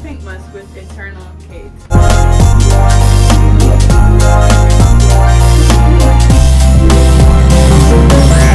Pinkmas with Eternal Kate.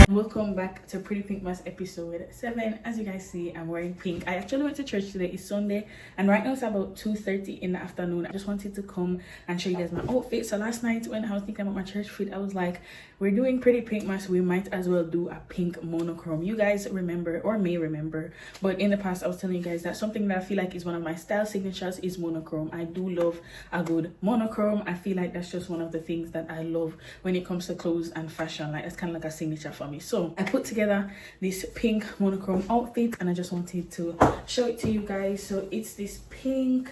Welcome back to Pretty Pinkmas episode 7. As you guys see, I'm wearing pink. I actually went to church today. It's Sunday and right now it's about 2:30 in the afternoon. I just wanted to come and show you guys my outfit. So last night when I was thinking about my church fit, I was like, we're doing Pretty Pinkmas, we might as well do a pink monochrome. You guys remember or may remember, but in the past I was telling you guys that something that I feel like is one of my style signatures is monochrome. I do love a good monochrome. I feel like that's just one of the things that I love when it comes to clothes and fashion. Like it's kind of like a signature for me. So I put together this pink monochrome outfit and I just wanted to show it to you guys. So it's this pink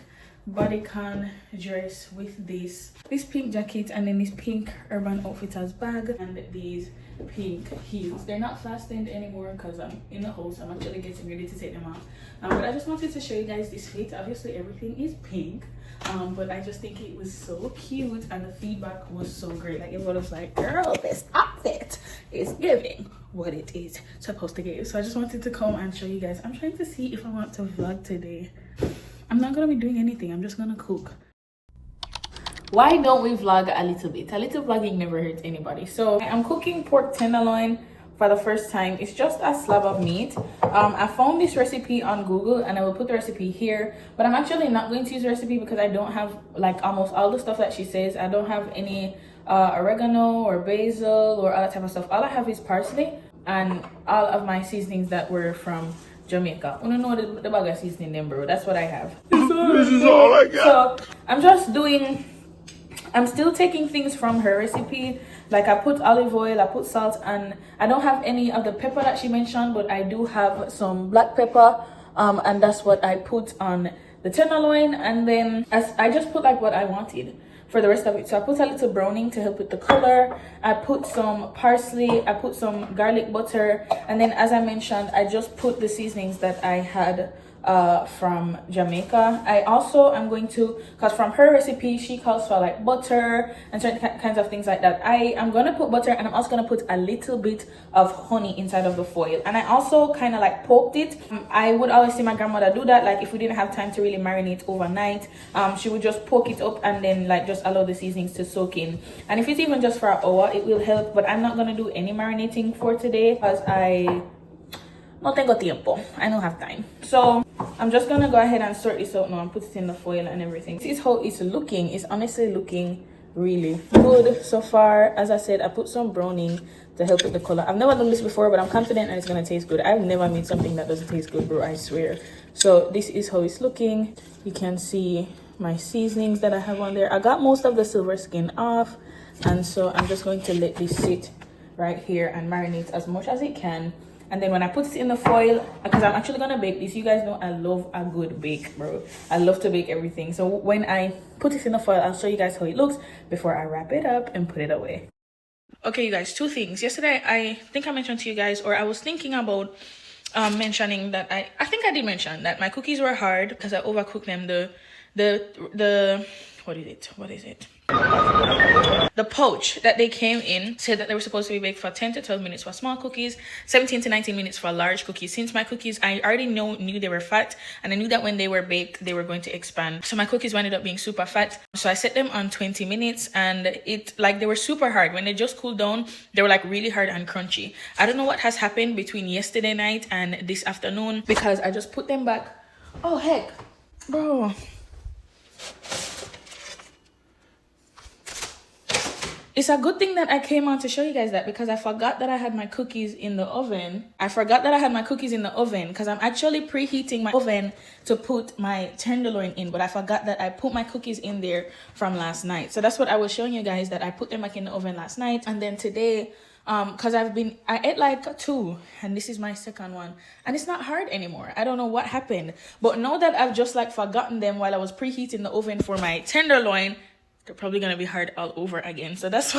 bodycon dress with this pink jacket and then this pink Urban Outfitters bag and these pink heels. They're not fastened anymore because I'm in the house. I'm actually getting ready to take them off, but I just wanted to show you guys this fit. Obviously everything is pink, but I just think it was so cute and the feedback was so great. Like everyone was like, girl, this outfit is giving what it is supposed to give. So I just wanted to come and show you guys. I'm trying to see if I want to vlog today. I'm not gonna be doing anything. I'm just gonna cook. Why don't we vlog a little bit? A little vlogging never hurts anybody. So I'm cooking pork tenderloin for the first time. It's just a slab of meat. I found this recipe on Google and I will put the recipe here, but I'm actually not going to use the recipe because I don't have like almost all the stuff that she says. I don't have any oregano or basil or all that type of stuff. All I have is parsley and all of my seasonings that were from Jamaica. I don't know the bag of seasoning them, bro. That's what I have. This is all I got. So I'm still taking things from her recipe. Like I put olive oil, I put salt, and I don't have any of the pepper that she mentioned, but I do have some black pepper, and that's what I put on the tenderloin. And then I just put like what I wanted for the rest of it. So I put a little browning to help with the color. I put some parsley, I put some garlic butter, and then as I mentioned, I just put the seasonings that I had from Jamaica. I also am going to, because from her recipe she calls for like butter and certain kinds of things like that. I am going to put butter and I'm also going to put a little bit of honey inside of the foil, and I also kind of like poked it. I would always see my grandmother do that. Like if we didn't have time to really marinate overnight, she would just poke it up and then like just allow the seasonings to soak in, and if it's even just for an hour it will help. But I'm not going to do any marinating for today because I no tengo tiempo. I don't have time. So I'm just gonna go ahead and sort this out now and put it in the foil and everything. This is how it's looking. It's honestly looking really good so far. As I said, I put some browning to help with the color. I've never done this before, but I'm confident that it's gonna taste good. I've never made something that doesn't taste good, bro, I swear. So this is how it's looking. You can see my seasonings that I have on there. I got most of the silver skin off, and so I'm just going to let this sit right here and marinate as much as it can. And then when I put it in the foil, because I'm actually gonna bake this, you guys know I love a good bake, bro. I love to bake everything. So when I put it in the foil, I'll show you guys how it looks before I wrap it up and put it away. Okay, you guys, two things. Yesterday, I think I mentioned to you guys, or I was thinking about mentioning that I think I did mention that my cookies were hard because I overcooked them. The what is it? The pouch that they came in said that they were supposed to be baked for 10 to 12 minutes for small cookies, 17 to 19 minutes for large cookies. Since my cookies, I already knew they were fat, and I knew that when they were baked, they were going to expand. So my cookies ended up being super fat. So I set them on 20 minutes, and they were super hard. When they just cooled down, they were like really hard and crunchy. I don't know what has happened between yesterday night and this afternoon because I just put them back. Oh, heck, bro. It's a good thing that I came on to show you guys that, because I forgot that I had my cookies in the oven. Because I'm actually preheating my oven to put my tenderloin in, but I forgot that I put my cookies in there from last night. So that's what I was showing you guys, that I put them back in the oven last night. And then today, because I ate like 2 and this is my second one, and it's not hard anymore. I don't know what happened, but now that I've just like forgotten them while I was preheating the oven for my tenderloin, they're probably gonna be hard all over again. So that's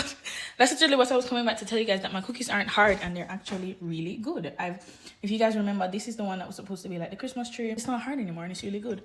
actually what I was coming back to tell you guys, that my cookies aren't hard and they're actually really good. If you guys remember, this is the one that was supposed to be like the Christmas tree. It's not hard anymore and it's really good.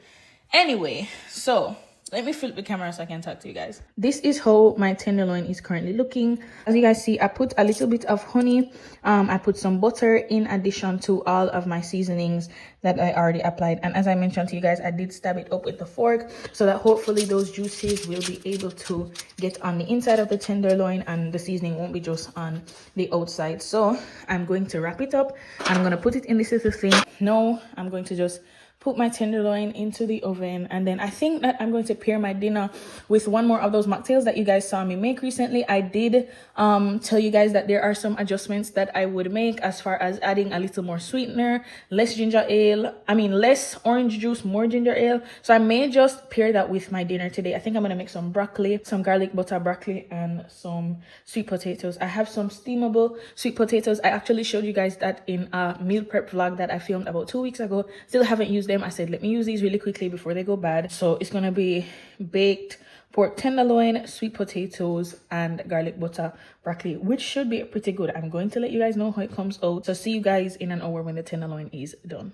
Anyway, so Let me flip the camera so I can talk to you guys. This is how my tenderloin is currently looking. As you guys see, I put a little bit of honey. I put some butter in addition to all of my seasonings that I already applied. And as I mentioned to you guys, I did stab it up with the fork so that hopefully those juices will be able to get on the inside of the tenderloin and the seasoning won't be just on the outside. So I'm going to wrap it up. I'm going to put it in this little thing. No, I'm going to just put my tenderloin into the oven, and then I think that I'm going to pair my dinner with one more of those mocktails that you guys saw me make recently. I did tell you guys that there are some adjustments that I would make as far as adding a little more sweetener, less less orange juice, more ginger ale. So I may just pair that with my dinner today. I think I'm gonna make some broccoli, some garlic butter broccoli, and some sweet potatoes. I have some steamable sweet potatoes. I actually showed you guys that in a meal prep vlog that I filmed about 2 weeks ago. Still haven't used them. I said let me use these really quickly before they go bad. So it's gonna be baked pork tenderloin, sweet potatoes, and garlic butter broccoli, which should be pretty good. I'm going to let you guys know how it comes out. So see you guys in an hour when the tenderloin is done.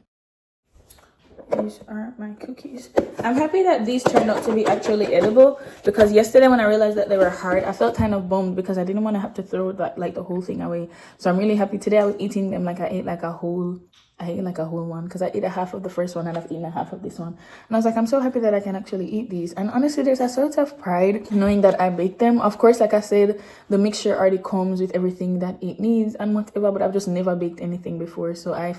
These are my cookies. I'm happy that these turned out to be actually edible, because yesterday when I realized that they were hard, I felt kind of bummed because I didn't want to have to throw that the whole thing away. So I'm really happy today. I was eating them like I ate a whole one, because I ate a half of the first one and I've eaten a half of this one. And I was like, I'm so happy that I can actually eat these. And honestly, there's a sort of pride knowing that I baked them. Of course, like I said, the mixture already comes with everything that it needs and whatever, but I've just never baked anything before. So I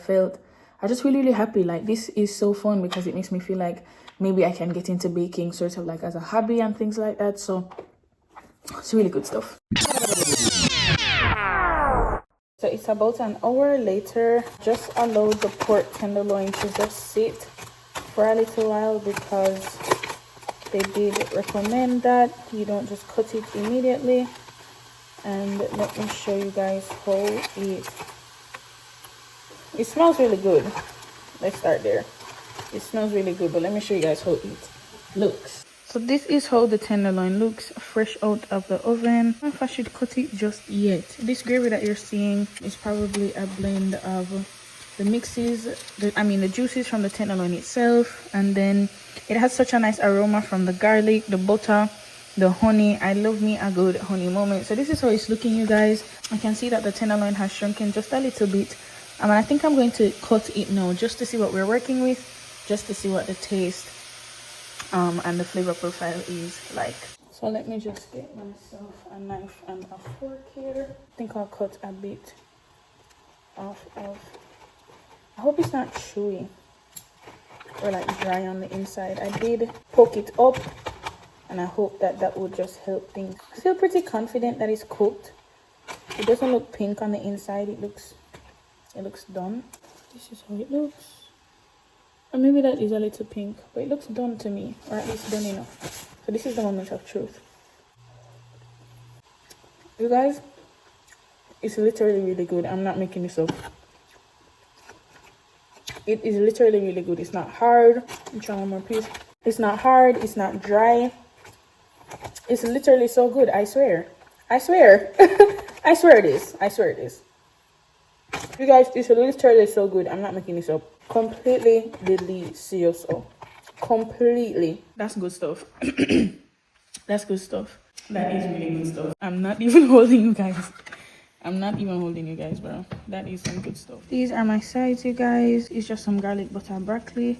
just really happy. Like, this is so fun because it makes me feel like maybe I can get into baking sort of like as a hobby and things like that. So it's really good stuff. So it's about an hour later. Just allowed the pork tenderloin to just sit for a little while because they did recommend that you don't just cut it immediately. And let me show you guys how it smells really good. Let's start there. It smells really good, but let me show you guys how it looks. So this is how the tenderloin looks fresh out of the oven. I don't know if I should cut it just yet. This gravy that you're seeing is probably a blend of the the juices from the tenderloin itself, and then it has such a nice aroma from the garlic, the butter, the honey. I love me a good honey moment. So this is how it's looking, you guys. I can see that the tenderloin has shrunken just a little bit. And I think I'm going to cut it now just to see what we're working with, just to see what the taste and the flavor profile is like. So let me just get myself a knife and a fork here. I think I'll cut a bit off of. I hope it's not chewy or like dry on the inside. I did poke it up, and I hope that that would just help things. I feel pretty confident that it's cooked. It doesn't look pink on the inside. It looks done. This is how it looks. Or maybe that is a little pink, but it looks done to me, or at least done enough. So this is the moment of truth. You guys, it's literally really good. I'm not making this up. It is literally really good. It's not hard. I'm trying one more piece. It's not hard. It's not dry. It's literally so good. I swear. I swear it is. I swear it is. You guys, it's literally so good. I'm not making this up. Completely delicious. Completely. That's good stuff. That's good stuff. That is really good stuff. I'm not even holding you guys. Bro. That is some good stuff. These are my sides, you guys. It's just some garlic butter broccoli,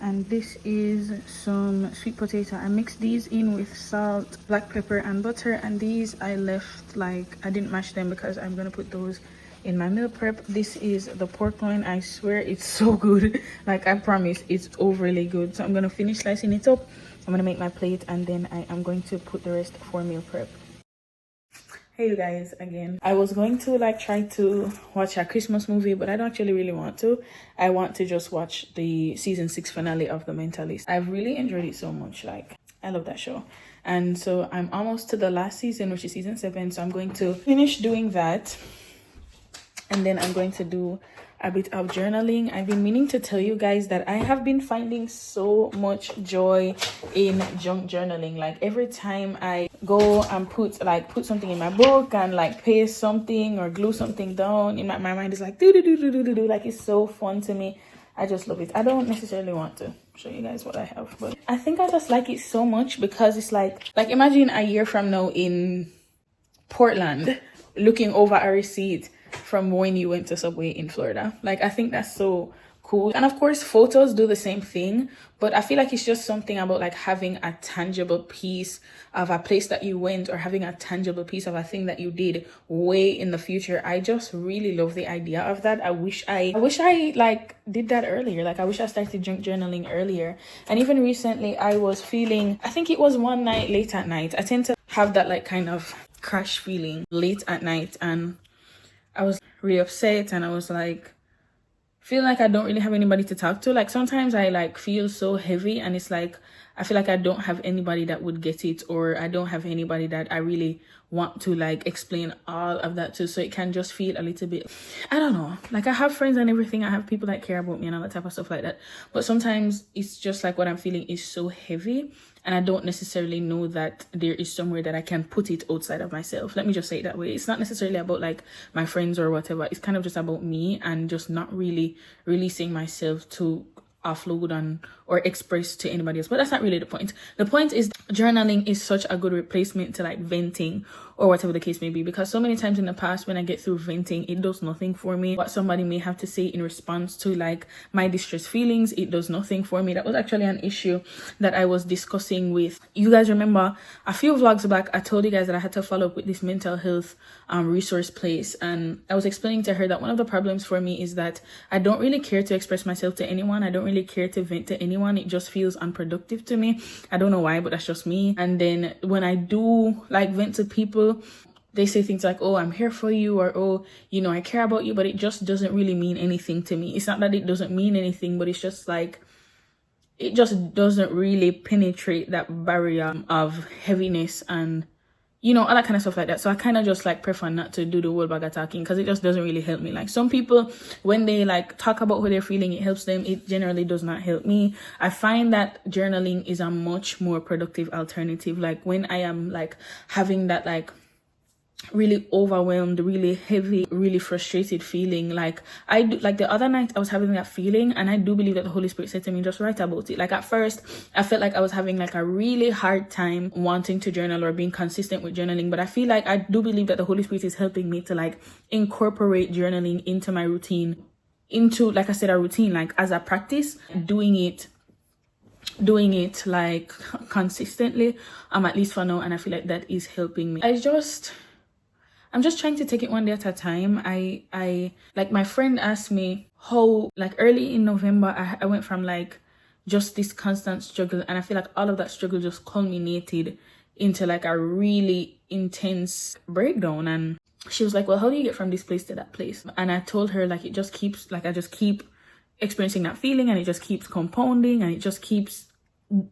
and this is some sweet potato. I mixed these in with salt, black pepper, and butter, and these I left, I didn't mash them because I'm gonna put those in my meal prep. This is the pork loin. I swear it's so good. I promise it's overly good. So I'm gonna finish slicing it up. I'm gonna make my plate, and then I am going to put the rest for meal prep. Hey you guys, again. I was going to try to watch a Christmas movie, but I don't actually really want to. I want to just watch the season 6 finale of The Mentalist. I've really enjoyed it so much. I love that show. And so I'm almost to the last season, which is season 7. So I'm going to finish doing that, and then I'm going to do a bit of journaling. I've been meaning to tell you guys that I have been finding so much joy in junk journaling. Every time I go and put something in my book and paste something or glue something down, in my mind is do. It's so fun to me. I just love it. I don't necessarily want to show you guys what I have, but I think I just like it so much because it's like imagine a year from now in Portland looking over a receipt from when you went to Subway in Florida. Like, I think that's so cool. And of course photos do the same thing, but I feel like it's just something about like having a tangible piece of a place that you went, or having a tangible piece of a thing that you did way in the future. I just really love the idea of that. I wish I like did that earlier. Like, I wish I started journaling earlier. And even recently I was feeling, I think it was one night late at night, I tend to have that like kind of crash feeling late at night, and I was really upset, and I was like feeling like I don't really have anybody to talk to. Like, sometimes I like feel so heavy, and it's like I feel like I don't have anybody that would get it, or I don't have anybody that I really want to like explain all of that to. So it can just feel a little bit, I don't know, like I have friends and everything, I have people that care about me and all that type of stuff like that, but sometimes it's just like what I'm feeling is so heavy, and I don't necessarily know that there is somewhere that I can put it outside of myself. Let me just say it that way. It's not necessarily about like my friends or whatever. It's kind of just about me, and just not really releasing myself to offload on or express to anybody else. But that's not really the point. The point is journaling is such a good replacement to like venting or whatever the case may be, because so many times in the past when I get through venting, it does nothing for me. What somebody may have to say in response to like my distressed feelings, it does nothing for me. That was actually an issue that I was discussing with you guys. Remember a few vlogs back, I told you guys that I had to follow up with this mental health resource place, and I was explaining to her that one of the problems for me is that I don't really care to express myself to anyone. I don't really care to vent to anyone. It just feels unproductive to me. I don't know why, but that's just me. And then when I do like vent to people, they say things like, oh, I'm here for you, or oh, you know, I care about you, but it just doesn't really mean anything to me. It's not that it doesn't mean anything, but it's just like it just doesn't really penetrate that barrier of heaviness and, you know, all that kind of stuff like that. So I kind of just like prefer not to do the whole bag of talking, because it just doesn't really help me. Like, some people, when they like talk about how they're feeling, it helps them. It generally does not help me. I find that journaling is a much more productive alternative. Like, when I am like having that like really overwhelmed, really heavy, really frustrated feeling, like I do, like the other night I was having that feeling, and I do believe that the Holy Spirit said to me, just write about it. Like, at first I felt like I was having like a really hard time wanting to journal or being consistent with journaling, but I feel like I do believe that the Holy Spirit is helping me to like incorporate journaling into my routine, into, like I said, a routine, like as a practice, doing it like consistently, at least for now. And I feel like that is helping me. I'm just trying to take it one day at a time. I like, my friend asked me how, like early in November, I went from like just this constant struggle, and I feel like all of that struggle just culminated into like a really intense breakdown. And she was like, well, how do you get from this place to that place? And I told her, like, it just keeps, like, I just keep experiencing that feeling, and it just keeps compounding, and it just keeps,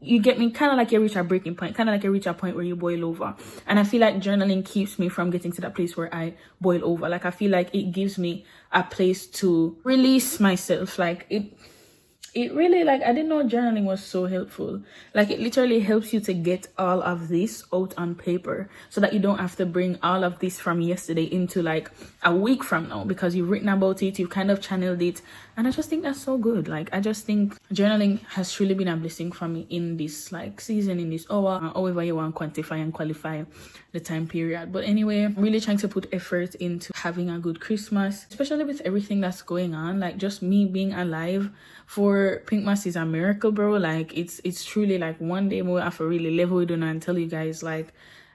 you get me, kind of like you reach a breaking point, kind of like you reach a point where you boil over. And I feel like journaling keeps me from getting to that place where I boil over. Like, I feel like it gives me a place to release myself. Like, it really, like, I didn't know journaling was so helpful. Like, it literally helps you to get all of this out on paper, so that you don't have to bring all of this from yesterday into like a week from now, because you've written about it, you've kind of channeled it. And I just think that's so good. Like, I just think journaling has truly been a blessing for me in this like season, in this hour, however you want to quantify and qualify the time period. But anyway, I'm really trying to put effort into having a good Christmas, especially with everything that's going on. Like, just me being alive for Pinkmas is a miracle, bro. Like, it's truly like one day more I have to really level with you and tell you guys, like,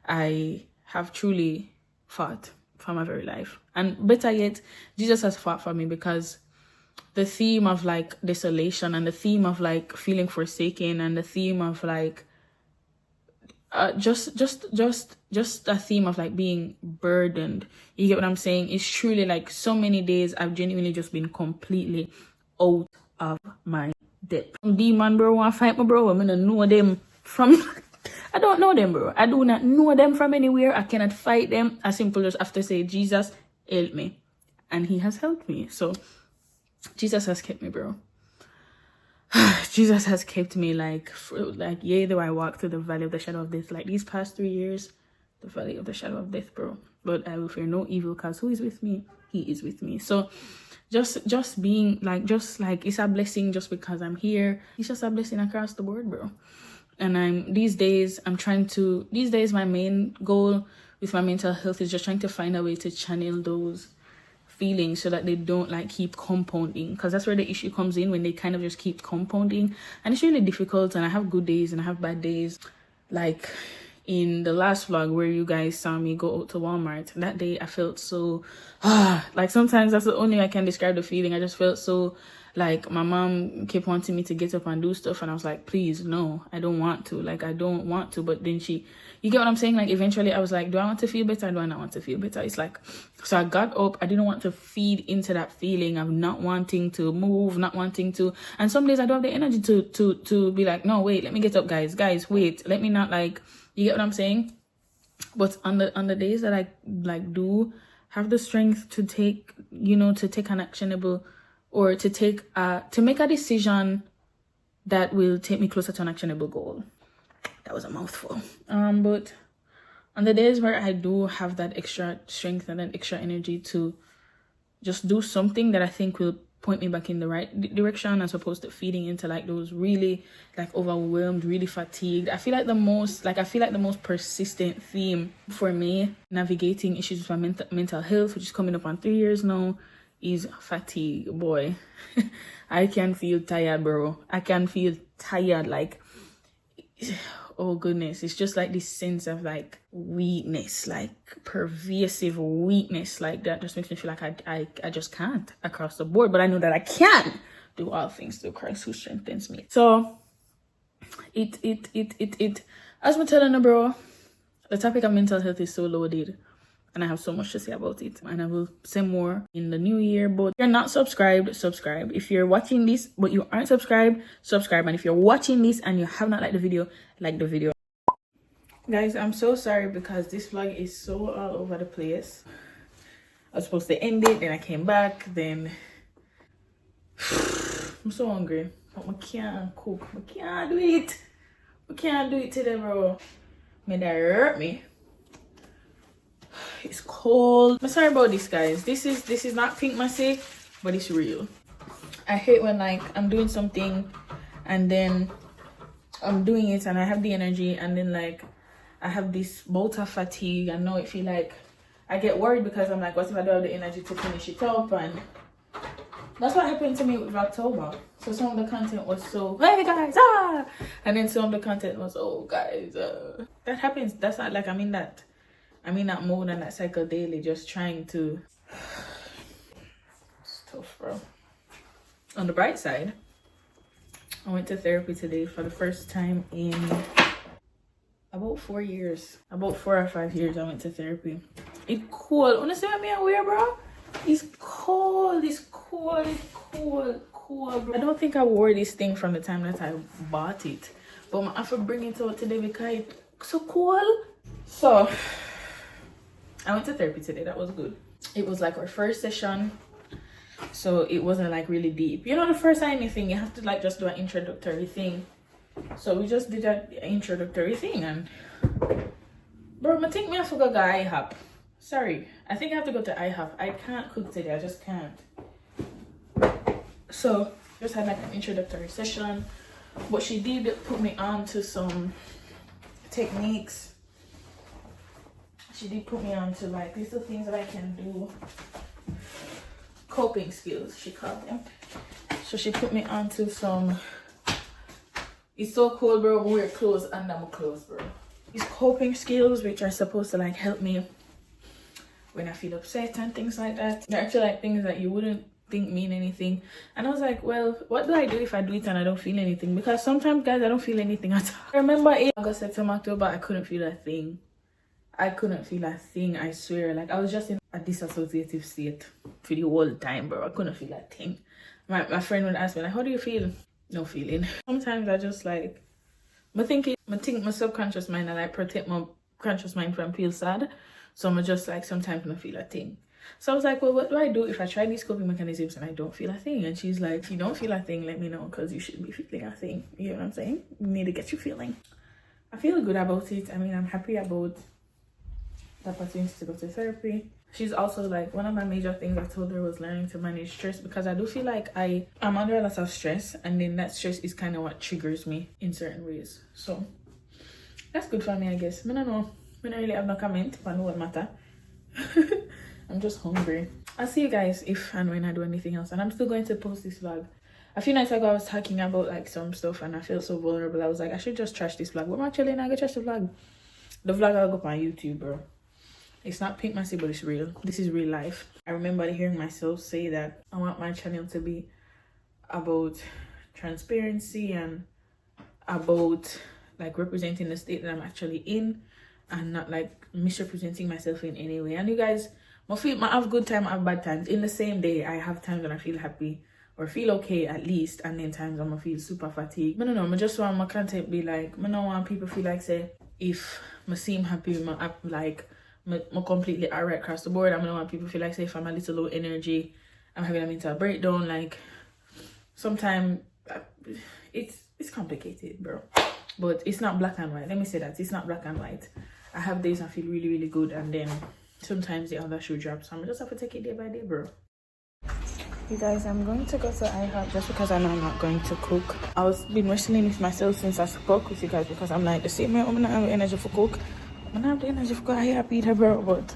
I have truly fought for my very life. And better yet, Jesus has fought for me, because the theme of like desolation, and the theme of like feeling forsaken, and the theme of like just a theme of like being burdened, you get what I'm saying? It's truly like so many days I've genuinely just been completely out of my depth. Demon, bro, want to fight me, bro? I'm gonna know them from I don't know them, bro. I do not know them from anywhere. I cannot fight them. I simply just have to say, Jesus, help me. And he has helped me. So Jesus has kept me, bro. Jesus has kept me, like, yea, though I walk through the valley of the shadow of death. Like, these past 3 years, the valley of the shadow of death, bro. But I will fear no evil, because who is with me? He is with me. So just being like, just like, it's a blessing just because I'm here. It's just a blessing across the board, bro. And these days my main goal with my mental health is just trying to find a way to channel those feelings so that they don't like keep compounding, because that's where the issue comes in, when they kind of just keep compounding. And it's really difficult, and I have good days and I have bad days. Like in the last vlog where you guys saw me go out to Walmart, that day I felt so like, sometimes that's the only way I can describe the feeling. I just felt so like, my mom kept wanting me to get up and do stuff, and I was like, please, no, I don't want to. Like, I don't want to. But then you get what I'm saying? Like, eventually I was like, do I want to feel better or do I not want to feel better? It's like, so I got up. I didn't want to feed into that feeling of not wanting to move, not wanting to. And some days I don't have the energy to be like, no, wait, let me get up, guys, wait, let me not, like, you get what I'm saying? But on the days that I like do have the strength to take, to take an actionable, or to make a decision that will take me closer to an actionable goal. That was a mouthful. But on the days where I do have that extra strength and that extra energy to just do something that I think will point me back in the right direction, as opposed to feeding into like those really like overwhelmed, really fatigued. I feel like the most persistent theme for me navigating issues with my mental health, which is coming up on 3 years now, is fatigue. Boy, I can feel tired, bro. I can feel tired, like, oh goodness, it's just like this sense of like weakness, like pervasive weakness, like that just makes me feel like I just can't across the board. But I know that I can do all things through Christ who strengthens me. So it as I'm telling you, bro, the topic of mental health is so loaded, and I have so much to say about it, and I will say more in the new year. But if you're not subscribed, subscribe. If you're watching this but you aren't subscribed, subscribe. And if you're watching this and you have not liked the video, like the video. Guys, I'm so sorry because this vlog is so all over the place. I was supposed to end it, then I came back, then I'm so hungry, but I can't cook. I can't do it. I can't do it today, bro. That hurt me. It's cold. I'm sorry about this, guys. This is not Pinkmasy, but it's real. I hate when like I'm doing something and then I'm doing it and I have the energy, and then like I have this bout of fatigue, and now I feel like I get worried because I'm like, what if I don't have the energy to finish it up? And that's what happened to me with October. So some of the content was so, hey guys, and then some of the content was, oh guys, that happens. That's not like I'm in that mode and that cycle daily, just trying to. It's tough, bro. On the bright side, I went to therapy today for the first time in about 4 years. About 4 or 5 years I went to therapy. It's cold. Honestly, what me wear, bro? It's cold. It's cold. It's cold. Cold, bro. I don't think I wore this thing from the time that I bought it, but I have to bring it out today because it's so cold. So I went to therapy today. That was good. It was like our first session, so it wasn't like really deep. You know, the first time anything, you have to like just do an introductory thing. So we just did an introductory thing, and bro, I think I have to go to IHOP. Sorry, I think I have to go to IHOP. I can't cook today. I just can't. So just had like an introductory session, but she did put me on to some techniques. She did put me on to like little things that I can do. Coping skills, she called them. So she put me on to some. It's so cold, bro. We wear clothes under my clothes, bro. These coping skills, which are supposed to like help me when I feel upset and things like that. They're actually like things that you wouldn't think mean anything. And I was like, well, what do I do if I do it and I don't feel anything? Because sometimes, guys, I don't feel anything at all. I remember in August, September, October, I couldn't feel a thing. I couldn't feel a thing, I swear. Like, I was just in a disassociative state for the whole time, bro. I couldn't feel a thing. My friend would ask me, like, how do you feel? No feeling. Sometimes I just like, I think my subconscious mind, I like protect my conscious mind from feel sad. So I'm just like, sometimes I feel a thing. So I was like, well, what do I do if I try these coping mechanisms and I don't feel a thing? And she's like, if you don't feel a thing, let me know, because you should be feeling a thing. You know what I'm saying? You need to get you feeling. I feel good about it. I mean, I'm happy about that person needs to go to therapy. She's also like, one of my major things I told her was learning to manage stress, because I do feel like I'm under a lot of stress, and then that stress is kind of what triggers me in certain ways. So that's good for me, I guess. I don't know. I don't really have no comment, but no what matter. I'm just hungry. I'll see you guys if and when I do anything else. And I'm still going to post this vlog. A few nights ago, I was talking about like some stuff, and I felt so vulnerable. I was like, I should just trash this vlog. But I'm actually not gonna trash the vlog. The vlog I'll go up on YouTube, bro. It's not Pinkmasy, but it's real. This is real life. I remember hearing myself say that I want my channel to be about transparency and about like representing the state that I'm actually in, and not like misrepresenting myself in any way. And you guys, I have good time, I have bad times. In the same day, I have times when I feel happy or feel okay at least, and then times I'm gonna feel super fatigued. I don't know, I just want my content be like, I don't want people feel like say if I seem happy, I'm completely alright across the board. I don't want people feel like say if I'm a little low energy, I'm having a mental breakdown. Like sometimes it's complicated, bro. But it's not black and white. Let me say that it's not black and white. I have days I feel really, really good, and then sometimes the other shoe drops. So I'm just have to take it day by day, bro. You guys, I'm going to go to IHOP just because I know I'm not going to cook. I was been wrestling with myself since I spoke with you guys, because I'm like the same way I'm not have energy for cook. I'm not have the energy for IHOP either, bro. But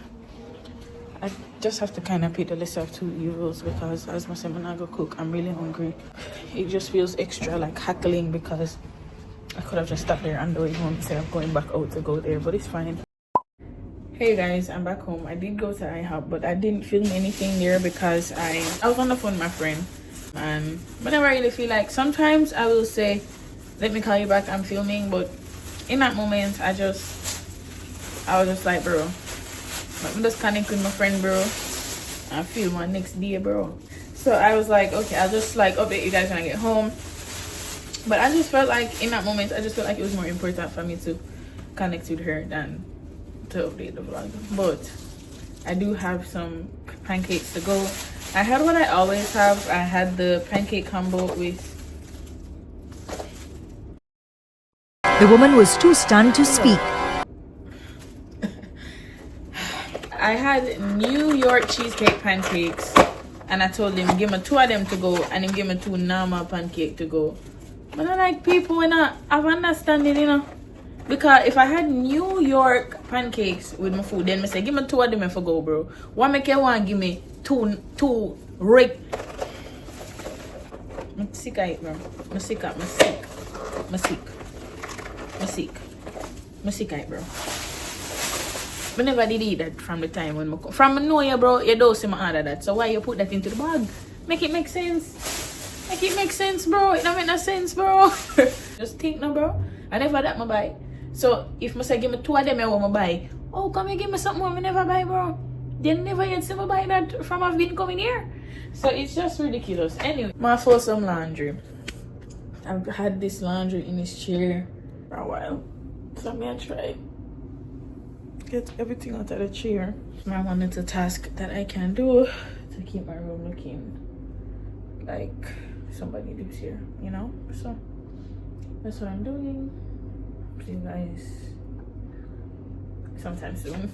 I just have to kind of pick the lesser of two evils, because as I said, I'm not gonna cook. I'm really hungry. It just feels extra like hackling, because I could have just stopped there on the way home instead of going back out to go there, but it's fine. Hey guys, I'm back home. I did go to IHOP, but I didn't film anything there because I was on the phone with my friend, and whenever I really feel like, sometimes I will say, let me call you back, I'm filming, but in that moment I was just like, bro, I'm just connecting with my friend, bro. I feel my next day, bro. So I was like, okay, I'll just like update you guys when I get home. But I just felt like in that moment, I just felt like it was more important for me to connect with her than to update the vlog. But I do have some pancakes to go. I had what I always have. I had the pancake combo with... The woman was too stunned to speak. I had New York cheesecake pancakes, and I told him give me 2 of them to go, and him give me 2 normal pancake to go. But I like people when I have understanding, you know. Because if I had New York pancakes with my food, then I say give me 2 of them if I go, bro. Why make you want give me two rig? I'm sick of it, bro. I'm sick of it, bro. I never did eat that from the time when I come. From I know you, bro, you don't see my order that. So why you put that into the bag? Make it make sense. Make it make sense, bro. It don't make no sense, bro. Just think now, bro. I never that my buy. So if I say give me 2 of them, I want to buy. Oh, come and give me something I never buy, bro. They never yet see me buy that from I've been coming here. So it's just ridiculous. Anyway, my for some laundry. I've had this laundry in this chair for a while. So I'm gonna try get everything out of the chair. My one little task that I can do to keep my room looking like somebody lives here, you know. So that's what I'm doing. See you guys sometime soon.